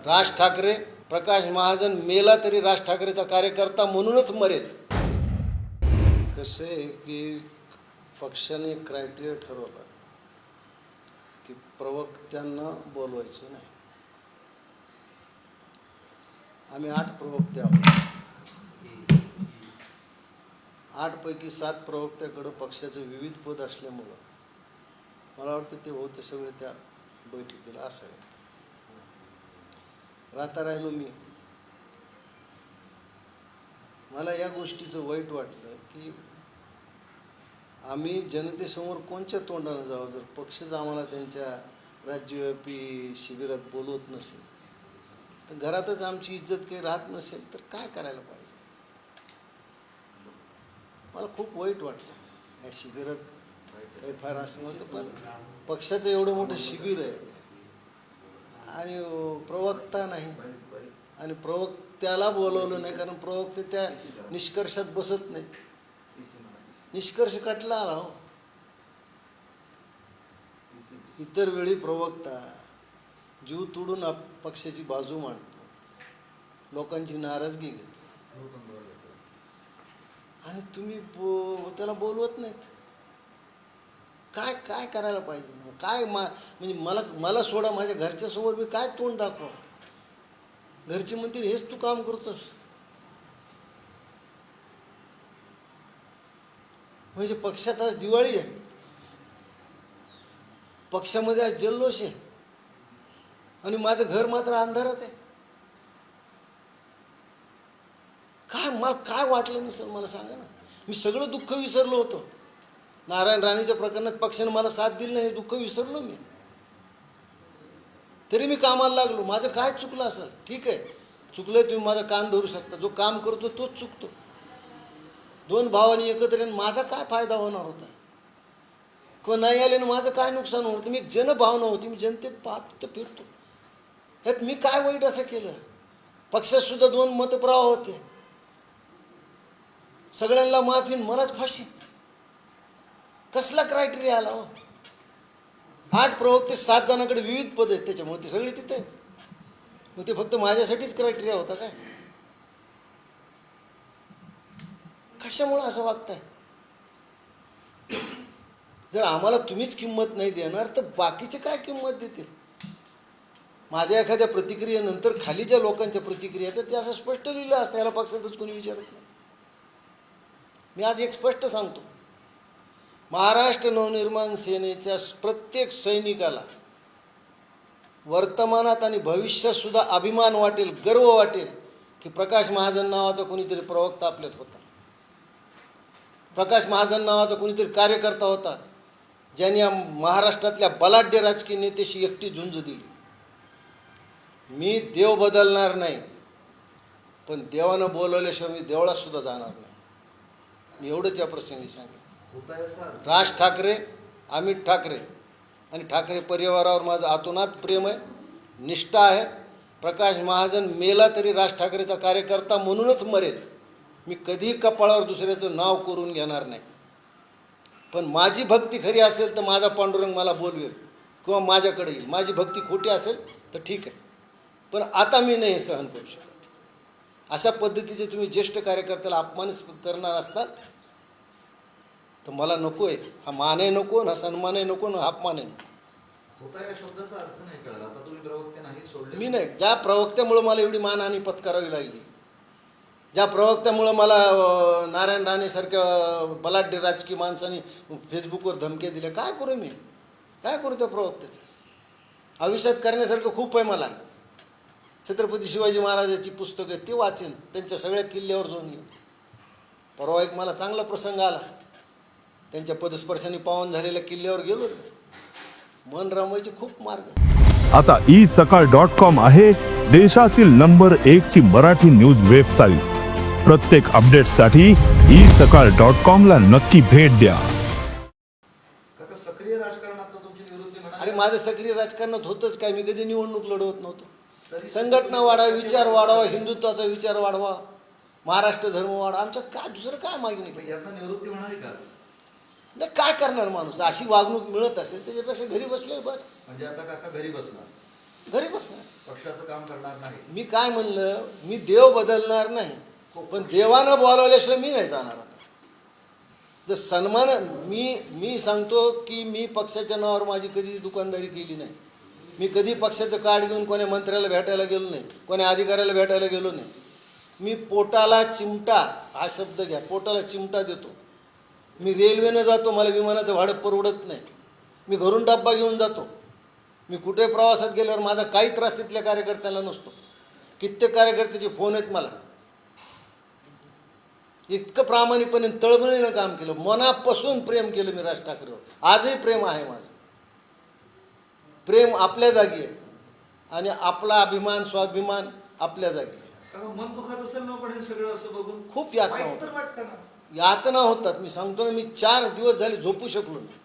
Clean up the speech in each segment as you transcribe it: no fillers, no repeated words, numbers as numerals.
राज ठाकरे, प्रकाश महाजन मेला तरी राज ठाकरेचा कार्यकर्ता म्हणूनच मरेल. कसं आहे की पक्षाने क्रायटेरिया ठरवला की प्रवक्त्यांना बोलवायचं नाही. आम्ही 8 प्रवक्ते आहोत. 8 पैकी 7 प्रवक्त्याकडं पक्षाचं विविध पद असल्यामुळं मला वाटतं ते होते सगळे त्या बैठकीला असावेत. राहता राहिलो मी. मला या गोष्टीचं वाईट वाटलं की आम्ही जनतेसमोर कोणत्या तोंडानं जावं जर पक्षच आम्हाला त्यांच्या राज्यव्यापी शिबिरात बोलवत नसेल तर घरातच आमची इज्जत काही राहत नसेल तर काय करायला पाहिजे. मला खूप वाईट वाटलं. या शिबिरात काही फार असं नव्हतं पण पक्षाचं एवढं मोठं शिबिर आहे आणि प्रवक्ता नाही आणि प्रवक्त्याला बोलवलं नाही कारण प्रवक्ते त्या निष्कर्षात बसत नाही. निष्कर्ष कटला आला हो. इतर वेळी प्रवक्ता जीव तोडून पक्षाची बाजू मांडतो, लोकांची नाराजगी घेतो आणि तुम्ही त्याला बोलवत नाहीत. काय काय करायला पाहिजे. काय म्हणजे मला सोडा, माझ्या घरच्या समोर मी काय तोंड दाखवा. घरचे म्हणतील हेच तू काम करतोस. म्हणजे पक्षात आज दिवाळी आहे, पक्षामध्ये आज जल्लोष आहे आणि माझं घर मात्र अंधारात आहे. काय मला काय वाटलं नाही सर, मला सांगा ना. मी सगळं दुःख विसरलो होतो. नारायण राणेच्या प्रकरणात पक्षाने मला साथ दिली नाही हे दुःख विसरलो मी. तरी मी कामाला लागलो. माझं काय चुकलं असेल ठीक आहे, चुकलंय, तुम्ही माझा कान धरू शकता. जो काम करतो तोच चुकतो. 2 भावांनी एकत्र येऊन माझा काय फायदा होणार होता किंवा नाही आल्यानं माझं काय नुकसान होणार होतं. मी एक जनभावना होती, मी जनतेत पाहतो फिरतो. ह्यात मी काय वाईट असं केलं. पक्षात सुद्धा 2 मतप्रवाह होते. सगळ्यांना माफी, मलाच फाशी. कसला क्रायटेरिया आला हो. 8 प्रवक्ते 7 जणांकडे विविध पद आहेत त्याच्यामुळे ते सगळे तिथे. मग ते फक्त माझ्यासाठीच क्रायटेरिया होता काय. कशामुळे असं वागताय. जर आम्हाला तुम्हीच किंमत नाही देणार तर बाकीचे काय किंमत देतील. माझ्या एखाद्या प्रतिक्रियेनंतर खाली ज्या लोकांच्या प्रतिक्रिया आहेत ते असं स्पष्ट लिहिलं असतं, याला पक्षातच कोणी विचारत नाही. मी आज एक स्पष्ट सांगतो, महाराष्ट्र नवनिर्माण सेनेच्या प्रत्येक सैनिकाला वर्तमानात आणि भविष्यात सुद्धा अभिमान वाटेल, गर्व वाटेल की प्रकाश महाजन नावाचा कोणीतरी प्रवक्ता आपल्यात होता. प्रकाश महाजन नावाचा कोणीतरी कार्यकर्ता होता ज्यांनी या महाराष्ट्रातल्या बलाढ्य राजकीय नेत्याशी एकटी झुंज दिली. मी देव बदलणार नाही पण देवानं बोलवल्याशिवाय मी देवळात सुद्धा जाणार नाही. मी एवढंच या प्रसंगी सांगेन. राज ठाकरे, अमित ठाकरे आणि ठाकरे परिवारावर माझं आतोनात प्रेम आहे, निष्ठा आहे. प्रकाश महाजन मेला तरी राज ठाकरेचा कार्यकर्ता म्हणूनच मरेल. मी कधीही कपाळावर दुसऱ्याचं नाव करून घेणार नाही. पण माझी भक्ती खरी असेल तर माझा पांडुरंग मला बोलवेल किंवा माझ्याकडे येईल. माझी भक्ती खोटी असेल तर ठीक आहे, पण आता मी नाही सहन करू शकत. अशा पद्धतीचे तुम्ही ज्येष्ठ कार्यकर्त्याला अपमानित करणार असताल तर मला नको आहे. हा मानही नको, ना सन्मानही नको, ना अपमानही नको. मी नाही. ज्या प्रवक्त्यामुळं मला एवढी मानहानी पत्करावी लागली, ज्या प्रवक्त्यामुळं मला नारायण राणेसारख्या बलाढ्य राजकीय माणसांनी फेसबुकवर धमक्या दिल्या, काय करू मी. काय करू त्या प्रवक्त्याचं. आयुष्यात करण्यासारखं खूप आहे मला. छत्रपती शिवाजी महाराजाची पुस्तकं ते वाचेन, त्यांच्या सगळ्या किल्ल्यावर जाऊन येईन. परवा एक मला चांगला प्रसंग आला, त्यांच्या पदस्पर्शाने पावन झालेल्या किल्ल्यावर गेलो. मन रमवायचे खूप मार्ग. आता isakal.com आहे देशातील नंबर 1 ची मराठी न्यूज वेबसाईट. प्रत्येक अपडेटसाठी isakal.com ला नक्की भेट द्या. सक्रिय राजकारणात तुमची निवृत्ती म्हणा. अरे माझं सक्रिय राजकारणात होतच काय. मी कधी निवडणूक लढवत नव्हतो. संघटना वाढावी, विचार वाढवा, हिंदुत्वाचा विचार वाढवा, महाराष्ट्र धर्म वाढवा. आमच्यात काय दुसरं काय मागणी पाहिजे. यातनं निवृत्ती म्हणाली का. नाही काय करणार माणूस. अशी वागणूक मिळत असेल त्याच्यापेक्षा घरी बसले बरं. म्हणजे आता काका घरी बसणार. घरी बसणार. पक्षाचं काम करणार नाही. मी काय म्हणलं, मी देव बदलणार नाही, पण देवानं बोलावल्याशिवाय मी नाही जाणार. आता जर सन्मान मी सांगतो की मी पक्षाच्या नावावर माझी कधी दुकानदारी केली नाही. मी कधी पक्षाचं कार्ड घेऊन कोण्या मंत्र्याला भेटायला गेलो नाही, कोण्या अधिकाऱ्याला भेटायला गेलो नाही. मी पोटाला चिमटा, हा शब्द घ्या, पोटाला चिमटा देतो. मी रेल्वेनं जातो, मला विमानाचं भाडं परवडत नाही. मी घरून डब्बा घेऊन जातो. मी कुठे प्रवासात गेल्यावर माझा काही त्रास तिथल्या कार्यकर्त्यांना नसतो. कित्येक कार्यकर्त्याचे फोन आहेत मला. इतकं प्रामाणिकपणे तळमळीनं काम केलं, मनापासून प्रेम केलं मी राज ठाकरेवर. आजही प्रेम आहे माझं. प्रेम आपल्या जागी आहे आणि आपला अभिमान स्वाभिमान आपल्या जागी आहे. कारण मन दुखत असेल ना पण हे सगळं असं बघून खूप यातना वाईट तर होतात. वाटतं ना. यातना होतात. मी सांगतो ना, मी 4 दिवस झाले झोपू शकलो नाही.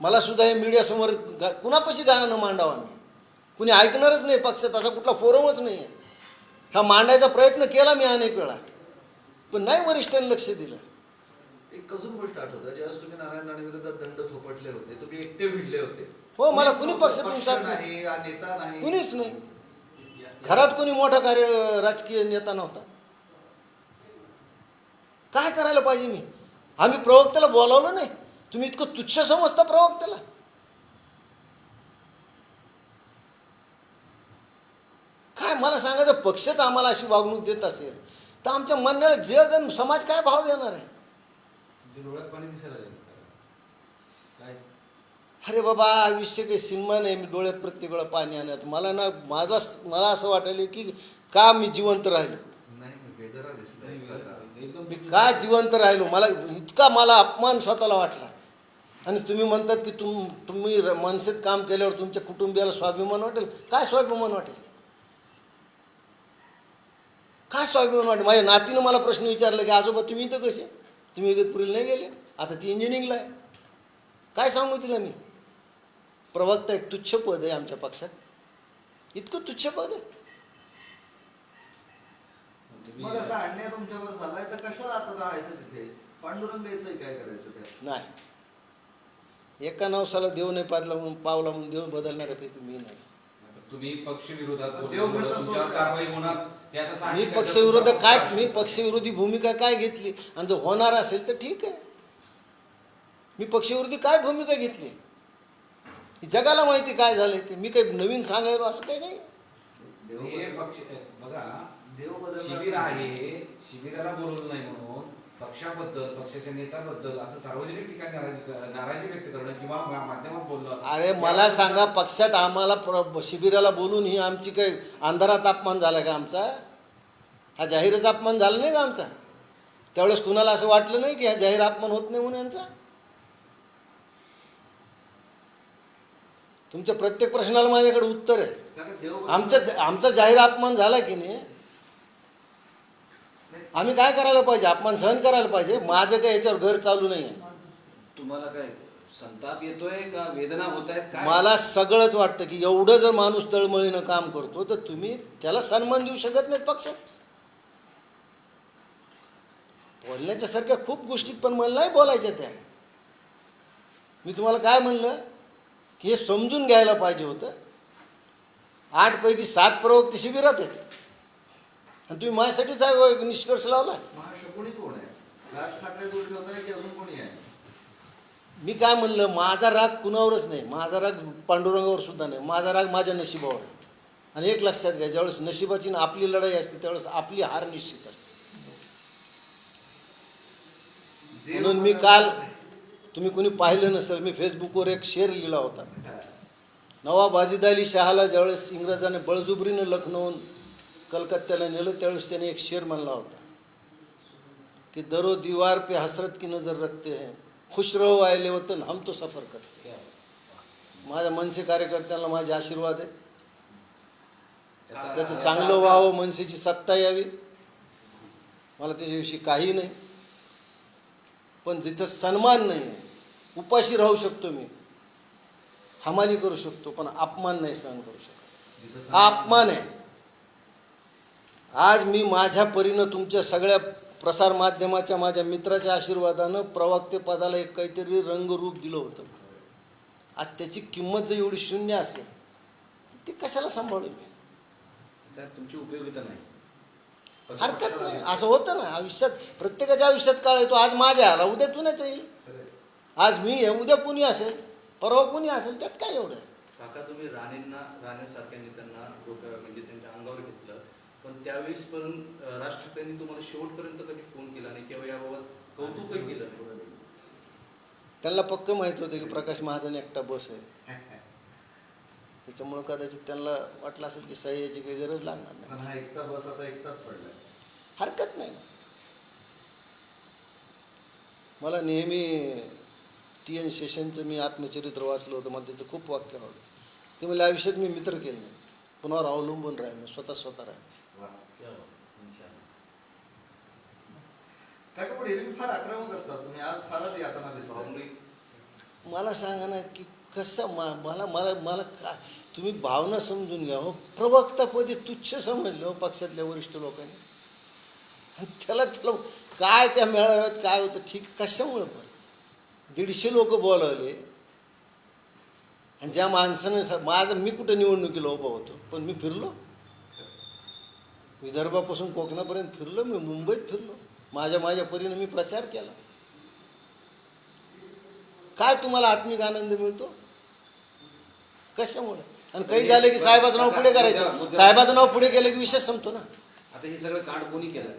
मला सुद्धा हे मीडियासमोर कुणापाशी गाणं मांडावा मी, कुणी ऐकणारच नाही. पक्षात असा कुठला फोरमच नाही आहे. हा मांडायचा प्रयत्न केला मी अनेक वेळा, पण नाही वरिष्ठांनी लक्ष दिलं. एक अजून गोष्ट आठवतं, ज्यावेळेस तुम्ही नारायण राणे विरोधात दंड थोपटले होते, तुम्ही एकटे भिडले होते. हो, मला कुणीच कुणी नव्हतं, पक्षातून पक्ष साथ नाही, हा नेता नाही, कुणीच नाही. घरात कोणी मोठा राजकीय नेता नव्हता. काय करायला पाहिजे मी? आम्ही प्रवक्त्याला बोलावलं नाही. तुम्ही इतकं तुच्छ समजता प्रवक्त्याला? काय मला सांगायचं, पक्षच आम्हाला अशी वागणूक देत असेल तर आमच्या म्हणण्याला जग आणि समाज काय भाव देणार आहे? डोळ्यात पाणी दिसायला लागलं. काय अरे बाबा, आयुष्य काही सिनेमा नाही. मी डोळ्यात प्रत्येक वेळा पाणी आणत मला असं वाटायला की का मी जिवंत राहिलो. नाही, वेदना दिसतंय एकदम. मी का जिवंत राहिलो, मला अपमान स्वतःला वाटला. आणि तुम्ही म्हणतात की तुम्ही मनसेत काम केल्यावर तुमच्या कुटुंबियाला स्वाभिमान वाटेल. काय स्वाभिमान वाटेल? काय स्वाभिमान वाटेल? माझ्या नातीनं मला प्रश्न विचारला की आजोबा तुम्ही इथं कसे, तुम्ही इगतपुरीला नाही गेले, आता ती इंजिनिअरिंगला आहे. काय सांगू तिला मी? प्रवक्ता एक तुच्छ पद आहे आमच्या पक्षात. इतकं तुच्छ पद आहे. मग असा अन्याय तुमच्यावर झालाय तर कशाला आता राहायचं तिथे? पांडुरंग यायचंय, काय करायचं त्या? नाही, एका नवसाला देव नाही पावला म्हणून देव बदलणाऱ्यापैकी मी नाही. तुम्ही पक्ष विरोधात देव घडत असो तुमच्यावर काय? कारवाई होणार हे आता मी साहजिक आहे. पक्षविरोधक काय, मी पक्षविरोधी भूमिका काय घेतली? आणि जर होणार असेल तर ठीक आहे. मी पक्षविरोधी काय भूमिका घेतली ही जगाला माहिती काय झालंय ते. मी काही नवीन सांगायला असं काही नाही. देव हे बदलणार. पक्ष बघा, देव बदलणार शिबिर नाही. आहे, शिबिराला बोलवलं नाही म्हणून पक्षाबद्दल पक्षाच्या नेत्याबद्दल असं सार्वजनिक ठिकाणी नाराजी व्यक्त करणं किंवा माध्यमात बोलणं. अरे मला सांगा, पक्षात आम्हाला शिबिराला बोलून ही आमची काही अंधारात अपमान झाला का आमचा? हा जाहीरच अपमान झाला नाही का आमचा? त्यावेळेस कुणाला असं वाटलं नाही की हा जाहीर अपमान होत नाही म्हणून यांचा? तुमच्या प्रत्येक प्रश्नाला माझ्याकडे उत्तर आहे. कारण देव आमचा जाहीर अपमान झाला की नाही, आम्ही काय करायला पाहिजे? अपमान सहन करायला पाहिजे. माझं काय याच्यावर घर चालू नाही आहे. तुम्हाला काय संताप येतोय का वेदना होत आहेत काय? मला सगळंच वाटतं की एवढं जर माणूस तळमळीनं काम करतो तर तुम्ही त्याला सन्मान देऊ शकत नाहीत पक्षात. बोलण्याच्या सारख्या खूप गोष्टीत, पण मला नाही बोलायच्या त्या. मी तुम्हाला काय म्हणलं की हे समजून घ्यायला पाहिजे होतं. 8 पैकी 7 प्रवक्ते शिबिरात आहेत आणि तुम्ही माझ्यासाठीच निष्कर्ष लावला. महाशकुनी कोण आहे? राज ठाकरे दूर ठेवताय की अजून कोणी आहे? मी काय म्हणलं, माझा राग कुणावरच नाही, माझा राग पांडुरंगावर सुद्धा नाही, माझा राग माझ्या नशिबावर आहे. आणि एक लक्षात घ्या, ज्यावेळेस नशिबाची ना आपली लढाई असते त्यावेळेस आपली हार निश्चित असते. देव म्हणून मी बदलणार काल, नाही. तुम्ही कोणी पाहिलं नसेल, मी फेसबुकवर एक शेर लिहिला होता. नवाब वाजिद अली शहाला ज्यावेळेस इंग्रजाने बळजुबरीनं लखनौन कलकत्त्याला नेलं त्यावेळेस त्याने एक शेर म्हणला होता की दरो दीवार पे हसरत की नजर रखते हैं, खुश रहो आयले वतन हम तो सफर करते. माझ्या मनसे कार्यकर्त्यांना माझे आशीर्वाद आहे. त्याचं चांगलं व्हावं, मनसेची सत्ता यावी, मला त्याच्याविषयी काही नाही. पण जिथं सन्मान नाही, उपाशी राहू शकतो मी, हमाली करू शकतो, पण अपमान नाही सहन करू शकत. हा अपमान आहे. आज मी माझ्या परीनं तुमच्या सगळ्या प्रसारमाध्यमाच्या माझ्या मित्राच्या आशीर्वादानं प्रवक्ते पदाला एक काहीतरी रंगरूप दिलं होतं. आज त्याची किंमत जर एवढी शून्य असेल ते कशाला सांभाळू मी? त्यात तुमची उपयोगिता नाही. हरकत नाही, असं होतं ना आयुष्यात. प्रत्येकाच्या आयुष्यात काळ येतो. आज माझ्या आला, उद्या तुनच येईल. आज मी आहे, उद्या कुणी असेल, परवा कुणी असेल, त्यात काय एवढं. काका तुम्ही राणेसारख्या नेत्यांना म्हणजे त्यांच्या अंगावर घेतलं, पण त्यावेळेस पण राज ठाकरेंनी तुम्हाला शेवटपर्यंत कधी फोन केला नाही किंवा याबाबत कौतुकही केलं नाही. त्यांना पक्क माहित होतं की प्रकाश महाजन एकटा बस आहे. त्याच्यामुळं कदाचित त्यांना वाटलं असेल की सह्याची काही गरज लागणार नाही. पण हा एकटा बस आता एकटाच पडलाय. हरकत नाही. मला नेहमी TN शेषनचं मी आत्मचरित्र वाचलं होतं, मला त्याचं खूप वाक्य आवडलं. ते मला आयुष्यात मी मित्र केले नाही, कुणावर अवलंबून राहिलो, स्वतः राहिलो. काका पण एरवी फार आक्रमक असतात तुम्ही, आज फारच यातना दिसताय. मला सांगा ना की कसं मला मला मला काय तुम्ही भावना समजून घ्या हो. प्रवक्तापदी तुच्छ समजलं हो पक्षातल्या वरिष्ठ लोकांनी. आणि त्याला काय त्या मेळाव्यात काय होतं, ठीक कशामुळे पण 150 लोक बोलावले. आणि ज्या माणसाने मी कुठं निवडणुकीला उभा होतो, पण मी फिरलो विदर्भापासून कोकणापर्यंत फिरलो, मी मुंबईत फिरलो, माझ्या परीने मी प्रचार केला. काय तुम्हाला आत्मिक आनंद मिळतो कशामुळे? आणि काही झालं की साहेबाचं नाव पुढे करायचं, साहेबाचं नाव पुढे केलं की विषय संपतो ना. आता हे सगळं कांड कोणी केलं?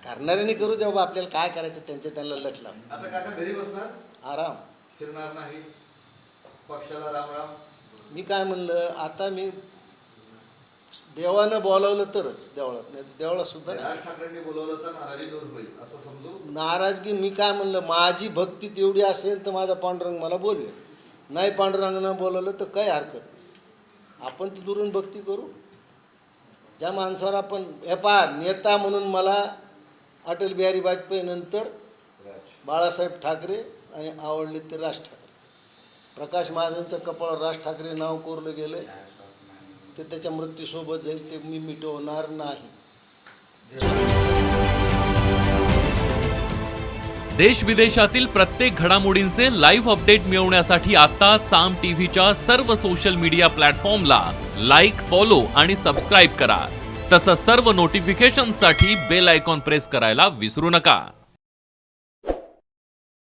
करणाऱ्याने करू द्या बाबा, आपल्याला काय करायचं त्यांना लटला. आता काका घरी बसणार, आराम, फिरणार नाही, पक्षाला राम. मी काय म्हणलं, आता मी देवानं बोलावलं तरच देवळात, नाही तर देवळात सुद्धा नाही. राज ठाकरेंनी बोलवलं तर नाराजी दूर होईल असं समजू. नाराजगी मी काय म्हणलं, माझी भक्ती तेवढी असेल तर माझा पांडुरंग मला बोलवेल. नाही पांडुरंगानं बोलवलं तर काही हरकत नाही, आपण ती दुरून भक्ती करू. ज्या माणसावर आपण नेता म्हणून मला अटल बिहारी वाजपेयी नंतर बाळासाहेब ठाकरे आणि आवडले ते राज ठाकरे. प्रकाश महाजनच्या कपाळावर राज ठाकरे नाव कोरलं गेलं, ते त्याच्या मृत्यूसोबत जाईल, ते मी मिटवणार नाही. देश विदेशातील प्रत्येक घडामोडींचे लाईव्ह अपडेट मिळवण्यासाठी आता साम टीव्हीच्या सर्व सोशल मीडिया प्लॅटफॉर्मला लाईक, फॉलो आणि सबस्क्राईब करा. तसंच सर्व नोटिफिकेशनसाठी बेल आयकॉन प्रेस करायला विसरू नका.